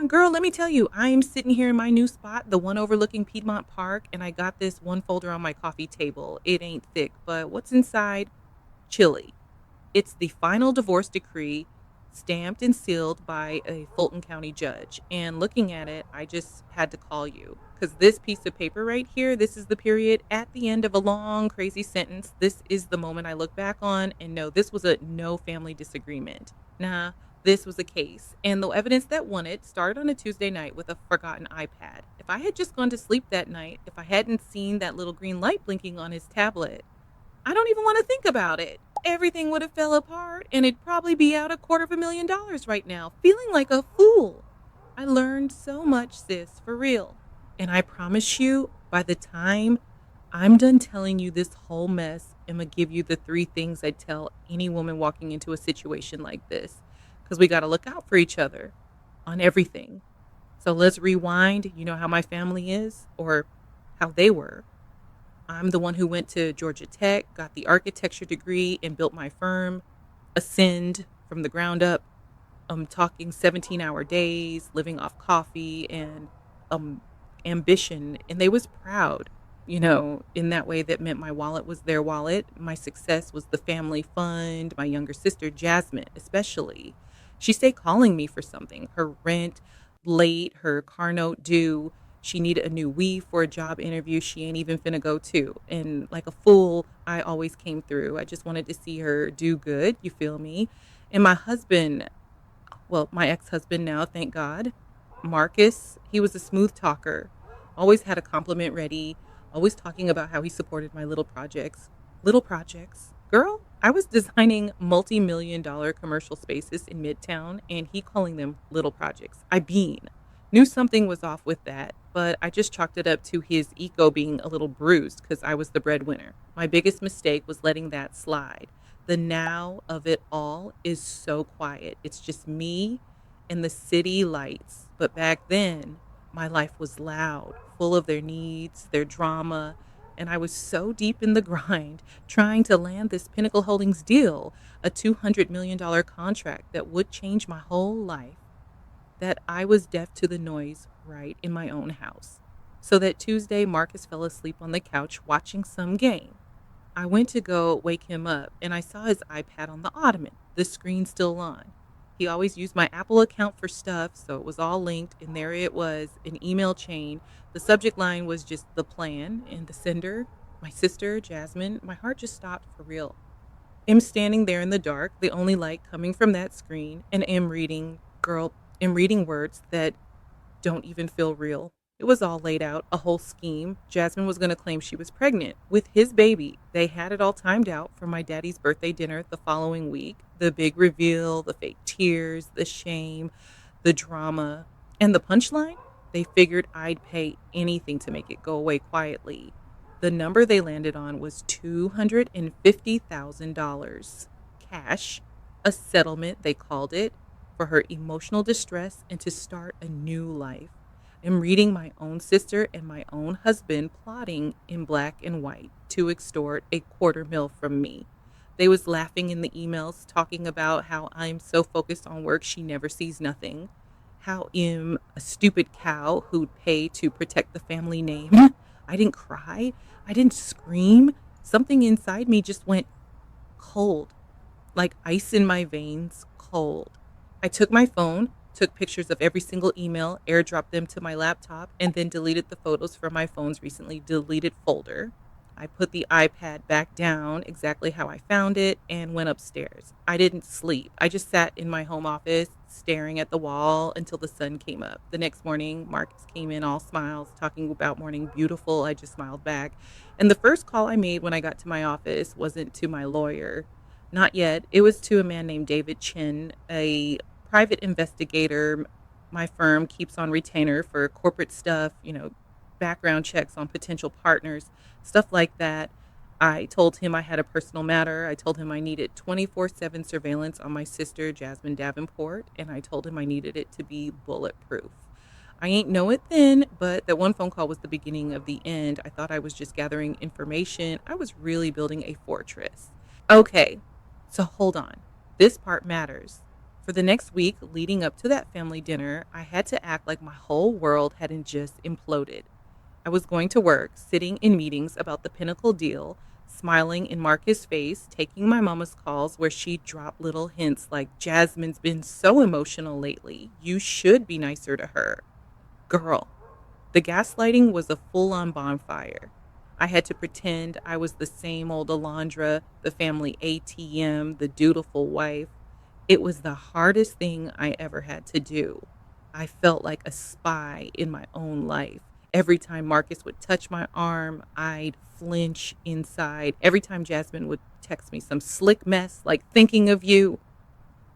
Girl, let me tell you, I am sitting here in my new spot, the one overlooking Piedmont Park, and I got this one folder on my coffee table. It ain't thick, but what's inside? Chile. It's the final divorce decree stamped and sealed by a Fulton County judge. And looking at it, I just had to call you because this piece of paper right here, this is the period at the end of a long, crazy sentence. This is the moment I look back on and know this was a no family disagreement. Nah, this was a case. And the evidence that won it started on a Tuesday night with a forgotten iPad. If I had just gone to sleep that night, if I hadn't seen that little green light blinking on his tablet, I don't even want to think about it. Everything would have fell apart and it'd probably be out $250,000 right now, feeling like a fool. I learned so much, sis, for real. And I promise you, by the time I'm done telling you this whole mess, I'm going to give you the three things I tell any woman walking into a situation like this. Because we got to look out for each other on everything. So let's rewind. You know how my family is or how they were. I'm the one who went to Georgia Tech, got the architecture degree, and built my firm, Ascend, from the ground up. I'm talking 17-hour days, living off coffee and um, ambition. And they was proud, in that way that meant my wallet was their wallet. My success was the family fund, my younger sister, Jasmine, especially. She stayed calling me for something, her rent late, her car note due. She needed a new weave for a job interview she ain't even finna go to. And like a fool, I always came through. I just wanted to see her do good, you feel me? And my husband, well, my ex-husband now, thank God, Marcus, he was a smooth talker. Always had a compliment ready, always talking about how he supported my little projects. Little projects. Girl, I was designing multi-million dollar commercial spaces in Midtown and he calling them little projects. Knew something was off with that, but I just chalked it up to his ego being a little bruised because I was the breadwinner. My biggest mistake was letting that slide. The now of it all is so quiet. It's just me and the city lights. But back then, my life was loud, full of their needs, their drama, and I was so deep in the grind trying to land this Pinnacle Holdings deal, a $200 million contract that would change my whole life, that I was deaf to the noise right in my own house. So that Tuesday, Marcus fell asleep on the couch watching some game. I went to go wake him up and I saw his iPad on the ottoman, the screen still on. He always used my Apple account for stuff, so it was all linked, and there it was, an email chain. The subject line was just the plan, and the sender, my sister, Jasmine. My heart just stopped for real. I'm standing there in the dark, the only light coming from that screen, and am reading words that don't even feel real. It was all laid out, a whole scheme. Jasmine was going to claim she was pregnant with his baby. They had it all timed out for my daddy's birthday dinner the following week. The big reveal, the fake tears, the shame, the drama, and the punchline. They figured I'd pay anything to make it go away quietly. The number they landed on was $250,000 cash, a settlement, they called it, for her emotional distress and to start a new life. I'm reading my own sister and my own husband plotting in black and white to extort $250,000 from me. They was laughing in the emails, talking about how I'm so focused on work she never sees nothing. How I'm a stupid cow who'd pay to protect the family name. I didn't cry. I didn't scream. Something inside me just went cold, like ice in my veins, cold. I took my phone, took pictures of every single email, airdropped them to my laptop, and then deleted the photos from my phone's recently deleted folder. I put the iPad back down exactly how I found it and went upstairs. I didn't sleep. I just sat in my home office staring at the wall until the sun came up. The next morning, Marcus came in all smiles, talking about morning beautiful. I just smiled back. And the first call I made when I got to my office wasn't to my lawyer. Not yet. It was to a man named David Chin, a private investigator. My firm keeps on retainer for corporate stuff, background checks on potential partners, stuff like that. I told him I had a personal matter. I told him I needed 24/7 surveillance on my sister, Jasmine Davenport, and I told him I needed it to be bulletproof. I ain't know it then, but that one phone call was the beginning of the end. I thought I was just gathering information. I was really building a fortress. Okay, so hold on. This part matters. For the next week leading up to that family dinner, I had to act like my whole world hadn't just imploded. I was going to work, sitting in meetings about the Pinnacle deal, smiling in Marcus' face, taking my mama's calls where she dropped little hints like, Jasmine's been so emotional lately. You should be nicer to her. Girl, the gaslighting was a full on bonfire. I had to pretend I was the same old Alondra, the family ATM, the dutiful wife. It was the hardest thing I ever had to do. I felt like a spy in my own life. Every time Marcus would touch my arm, I'd flinch inside. Every time Jasmine would text me some slick mess like thinking of you,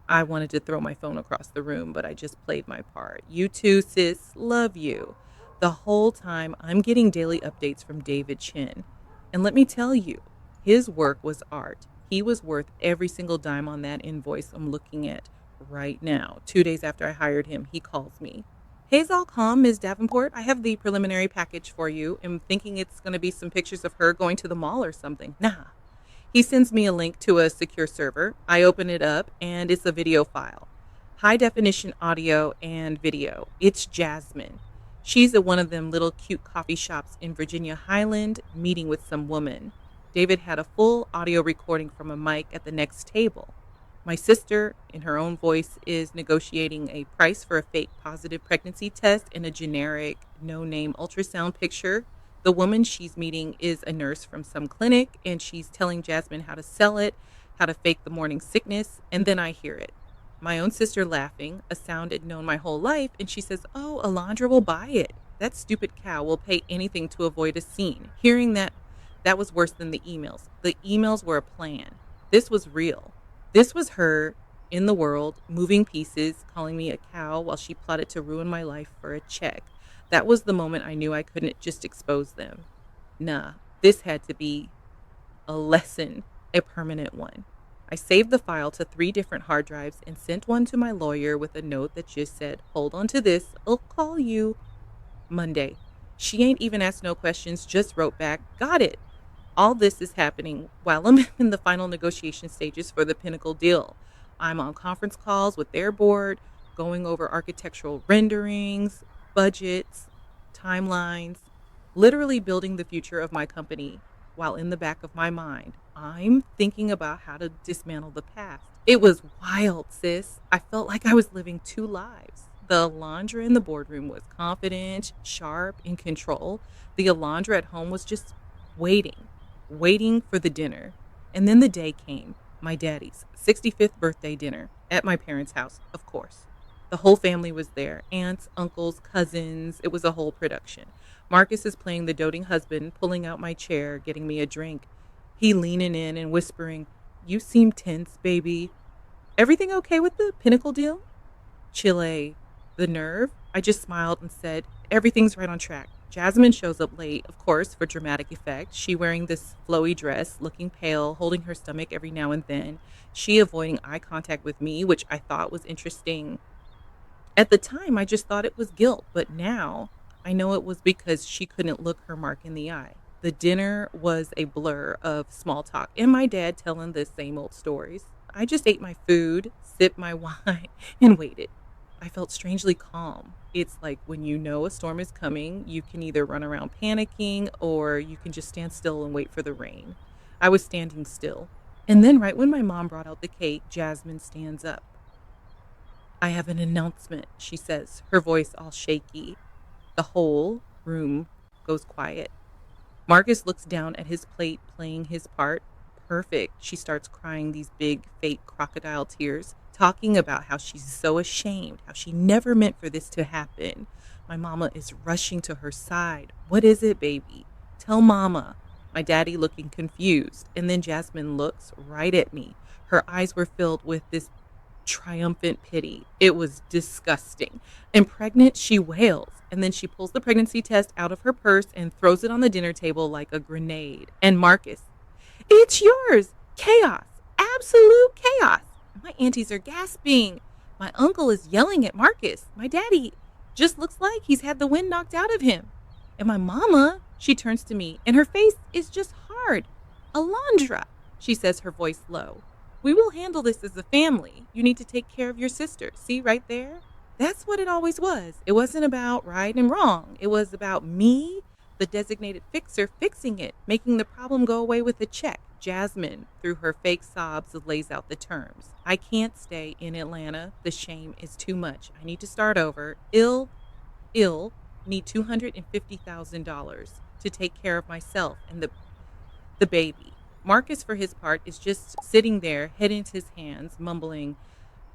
I wanted to throw my phone across the room, but I just played my part. You too, sis. Love you. The whole time, I'm getting daily updates from David Chin. And let me tell you, his work was art. He was worth every single dime on that invoice I'm looking at right now. 2 days after I hired him, he calls me. Hey's all calm, Ms. Davenport. I have the preliminary package for you. I'm thinking it's going to be some pictures of her going to the mall or something. Nah, he sends me a link to a secure server. I open it up and it's a video file. High definition audio and video. It's Jasmine. She's at one of them little cute coffee shops in Virginia Highland meeting with some woman. David had a full audio recording from a mic at the next table. My sister, in her own voice, is negotiating a price for a fake positive pregnancy test and a generic, no-name ultrasound picture. The woman she's meeting is a nurse from some clinic, and she's telling Jasmine how to sell it, how to fake the morning sickness, and then I hear it. My own sister laughing, a sound I'd known my whole life, and she says, "Oh, Alondra will buy it. That stupid cow will pay anything to avoid a scene." Hearing that was worse than the emails. The emails were a plan. This was real. This was her in the world, moving pieces, calling me a cow while she plotted to ruin my life for a check. That was the moment I knew I couldn't just expose them. Nah, this had to be a lesson, a permanent one. I saved the file to 3 different hard drives and sent one to my lawyer with a note that just said, "Hold on to this, I'll call you Monday." She ain't even asked no questions, just wrote back, "Got it." All this is happening while I'm in the final negotiation stages for the Pinnacle deal. I'm on conference calls with their board, going over architectural renderings, budgets, timelines, literally building the future of my company while in the back of my mind, I'm thinking about how to dismantle the past. It was wild, sis. I felt like I was living 2 lives. The Alondra in the boardroom was confident, sharp, in control. The Alondra at home was just waiting for the dinner. And then the day came, my daddy's 65th birthday dinner at my parents' house, of course. The whole family was there, aunts, uncles, cousins. It was a whole production. Marcus is playing the doting husband, pulling out my chair, getting me a drink. He leaning in and whispering, "You seem tense, baby. Everything okay with the Pinnacle deal?" Chile, the nerve. I just smiled and said, "Everything's right on track." Jasmine shows up late, of course, for dramatic effect. She wearing this flowy dress, looking pale, holding her stomach every now and then. She avoiding eye contact with me, which I thought was interesting. At the time, I just thought it was guilt, but now I know it was because she couldn't look her mark in the eye. The dinner was a blur of small talk and my dad telling the same old stories. I just ate my food, sipped my wine, and waited. I felt strangely calm. It's like when you know a storm is coming, you can either run around panicking or you can just stand still and wait for the rain. I was standing still. And then, right when my mom brought out the cake, Jasmine stands up. "I have an announcement," she says, her voice all shaky. The whole room goes quiet. Marcus looks down at his plate, playing his part. Perfect. She starts crying these big, fake crocodile tears, talking about how she's so ashamed, how she never meant for this to happen. My mama is rushing to her side. "What is it, baby? Tell mama." My daddy looking confused. And then Jasmine looks right at me. Her eyes were filled with this triumphant pity. It was disgusting. And pregnant, she wails. And then she pulls the pregnancy test out of her purse and throws it on the dinner table like a grenade. And Marcus, "It's yours." Chaos. Absolute chaos. My aunties are gasping. My uncle is yelling at Marcus. My daddy just looks like he's had the wind knocked out of him. And my mama, she turns to me and her face is just hard. "Alondra," she says, her voice low. We will handle this as a family. You need to take care of your sister. See right there? That's what it always was. It wasn't about right and wrong. It was about me, the designated fixer, fixing it, making the problem go away with a check. Jasmine, through her fake sobs, lays out the terms. I can't stay in Atlanta. The shame is too much. I need to start over. Ill, need $250,000 to take care of myself and the baby. Marcus, for his part, is just sitting there, head into his hands, mumbling,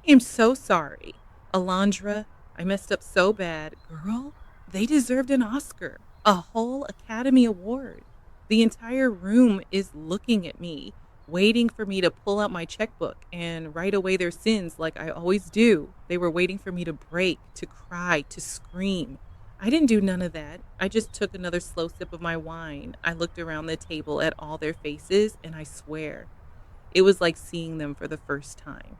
I'm so sorry. Alondra, I messed up so bad. Girl, they deserved an Oscar, a whole Academy Award. The entire room is looking at me, waiting for me to pull out my checkbook and write away their sins like I always do. They were waiting for me to break, to cry, to scream. I didn't do none of that. I just took another slow sip of my wine. I looked around the table at all their faces, and I swear, it was like seeing them for the first time.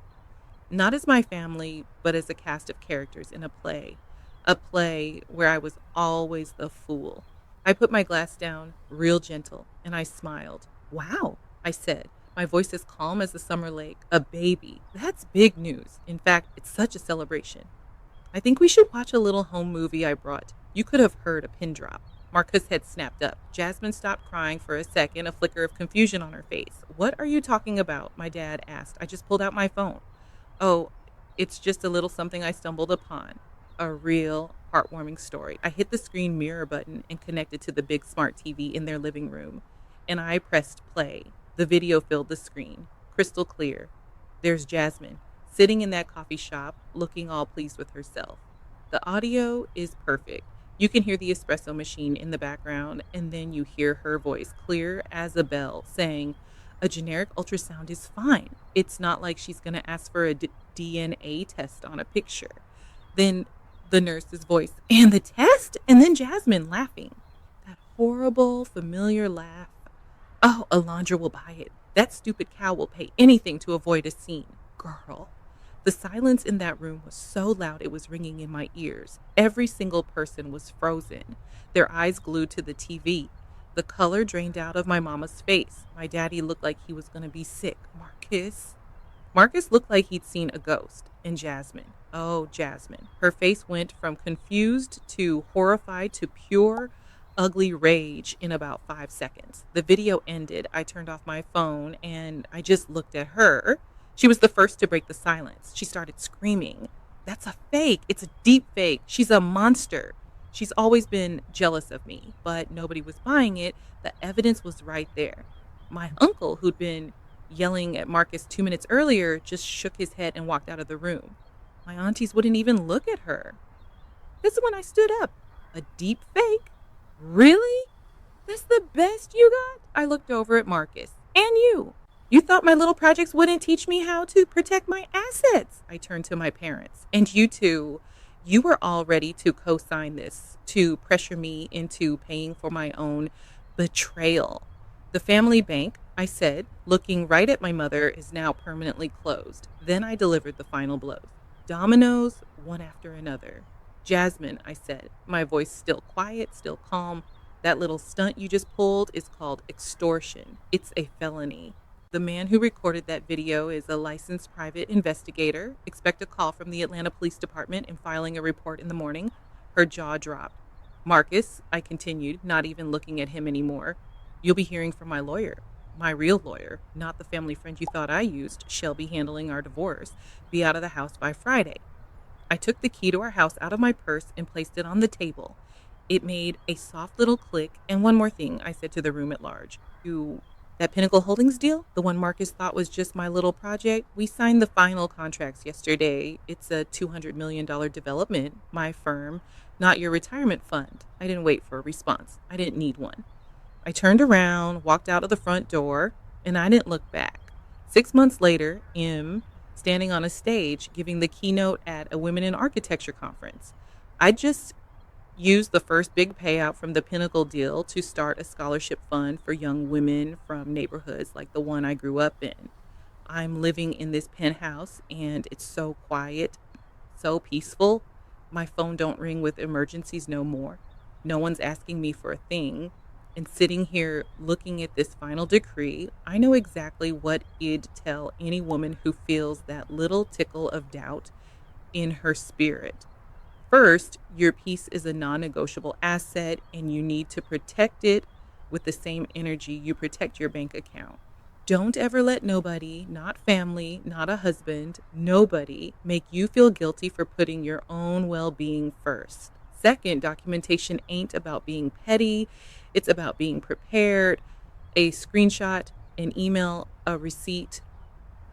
Not as my family, but as a cast of characters in a play. A play where I was always the fool. I put my glass down, real gentle, and I smiled. Wow, I said, my voice as calm as the summer lake. A baby. That's big news. In fact, it's such a celebration. I think we should watch a little home movie I brought. You could have heard a pin drop. Marcus had snapped up. Jasmine stopped crying for a second, a flicker of confusion on her face. What are you talking about? My dad asked. I just pulled out my phone. Oh, it's just a little something I stumbled upon. A real heartwarming story. I hit the screen mirror button and connected to the big smart TV in their living room. And I pressed play. The video filled the screen, crystal clear. There's Jasmine, sitting in that coffee shop, looking all pleased with herself. The audio is perfect. You can hear the espresso machine in the background, and then you hear her voice, clear as a bell, saying, a generic ultrasound is fine. It's not like she's going to ask for a DNA test on a picture. Then the nurse's voice, and the test? And then Jasmine laughing. That horrible, familiar laugh. Oh, Alondra will buy it. That stupid cow will pay anything to avoid a scene. Girl. The silence in that room was so loud it was ringing in my ears. Every single person was frozen, their eyes glued to the TV. The color drained out of my mama's face. My daddy looked like he was going to be sick. Marcus looked like he'd seen a ghost. And Jasmine. Oh, Jasmine. Her face went from confused to horrified to pure, ugly rage in about 5 seconds. The video ended. I turned off my phone and I just looked at her. She was the first to break the silence. She started screaming. That's a fake. It's a deep fake. She's a monster. She's always been jealous of me, but nobody was buying it. The evidence was right there. My uncle, who'd been yelling at Marcus 2 minutes earlier, just shook his head and walked out of the room. My aunties wouldn't even look at her. This is when I stood up. A deep fake? Really? That's the best you got? I looked over at Marcus. And you. You thought my little projects wouldn't teach me how to protect my assets. I turned to my parents. And you two, you were all ready to co-sign this, to pressure me into paying for my own betrayal. The family bank, I said, looking right at my mother, is now permanently closed. Then I delivered the final blows. Dominoes, one after another. Jasmine, I said, my voice still quiet, still calm. That little stunt you just pulled is called extortion. It's a felony. The man who recorded that video is a licensed private investigator. Expect a call from the Atlanta Police Department and filing a report in the morning. Her jaw dropped. Marcus, I continued, not even looking at him anymore. You'll be hearing from my lawyer. My real lawyer, not the family friend you thought I used. She'll be handling our divorce. Be out of the house by Friday. I took the key to our house out of my purse and placed it on the table. It made a soft little click. And one more thing, I said to the room at large. That Pinnacle Holdings deal, the one Marcus thought was just my little project, we signed the final contracts yesterday. It's a $200 million development, my firm, not your retirement fund. I didn't wait for a response. I didn't need one. I turned around, walked out of the front door, and I didn't look back. 6 months later, standing on a stage giving the keynote at a Women in Architecture conference. I just used the first big payout from the Pinnacle deal to start a scholarship fund for young women from neighborhoods like the one I grew up in. I'm living in this penthouse and it's so quiet, so peaceful. My phone don't ring with emergencies no more. No one's asking me for a thing. And sitting here looking at this final decree, I know exactly what it'd tell any woman who feels that little tickle of doubt in her spirit. First, your peace is a non negotiable asset and you need to protect it with the same energy you protect your bank account. Don't ever let nobody, not family, not a husband, nobody, make you feel guilty for putting your own well being first. Second, documentation ain't about being petty, it's about being prepared. A screenshot, an email, a receipt,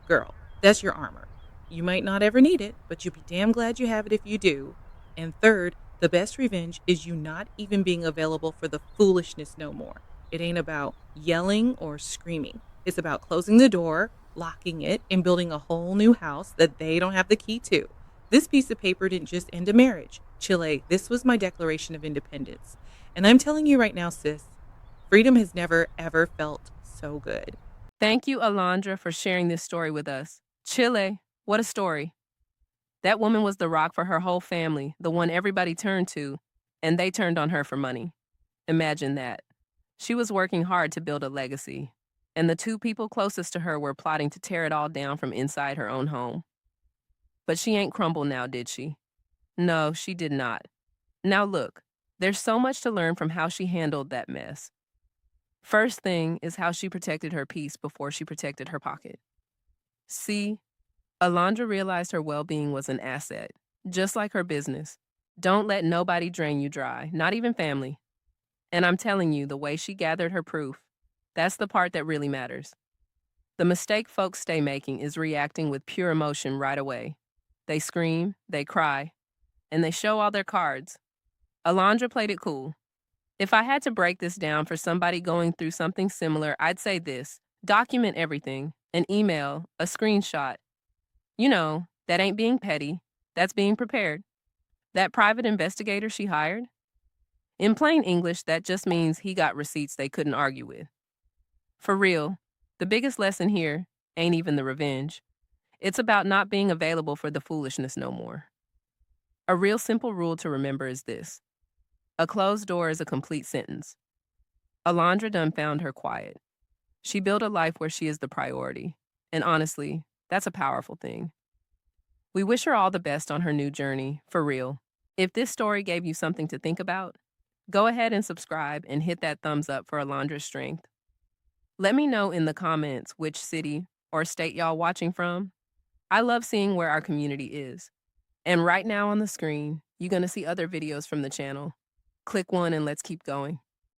girl, that's your armor. You might not ever need it, but you'll be damn glad you have it if you do. And third, the best revenge is you not even being available for the foolishness no more. It ain't about yelling or screaming. It's about closing the door, locking it, and building a whole new house that they don't have the key to. This piece of paper didn't just end a marriage. Chile, this was my Declaration of Independence. And I'm telling you right now, sis, freedom has never, ever felt so good. Thank you, Alondra, for sharing this story with us. Chile, what a story. That woman was the rock for her whole family, the one everybody turned to, and they turned on her for money. Imagine that. She was working hard to build a legacy, and the two people closest to her were plotting to tear it all down from inside her own home. But she ain't crumbled now, did she? No, she did not. Now look, there's so much to learn from how she handled that mess. First thing is how she protected her peace before she protected her pocket. See, Alondra realized her well being was an asset, just like her business. Don't let nobody drain you dry, not even family. And I'm telling you, the way she gathered her proof, that's the part that really matters. The mistake folks stay making is reacting with pure emotion right away. They scream, they cry, and they show all their cards. Alondra played it cool. If I had to break this down for somebody going through something similar, I'd say this: document everything, an email, a screenshot. You know, that ain't being petty, that's being prepared. That private investigator she hired? In plain English, that just means he got receipts they couldn't argue with. For real, the biggest lesson here ain't even the revenge. It's about not being available for the foolishness no more. A real simple rule to remember is this: a closed door is a complete sentence. Alondra done found her quiet. She built a life where she is the priority. And honestly, that's a powerful thing. We wish her all the best on her new journey, for real. If this story gave you something to think about, go ahead and subscribe and hit that thumbs up for Alondra's strength. Let me know in the comments which city or state y'all watching from. I love seeing where our community is. And right now on the screen, you're going to see other videos from the channel. Click one and let's keep going.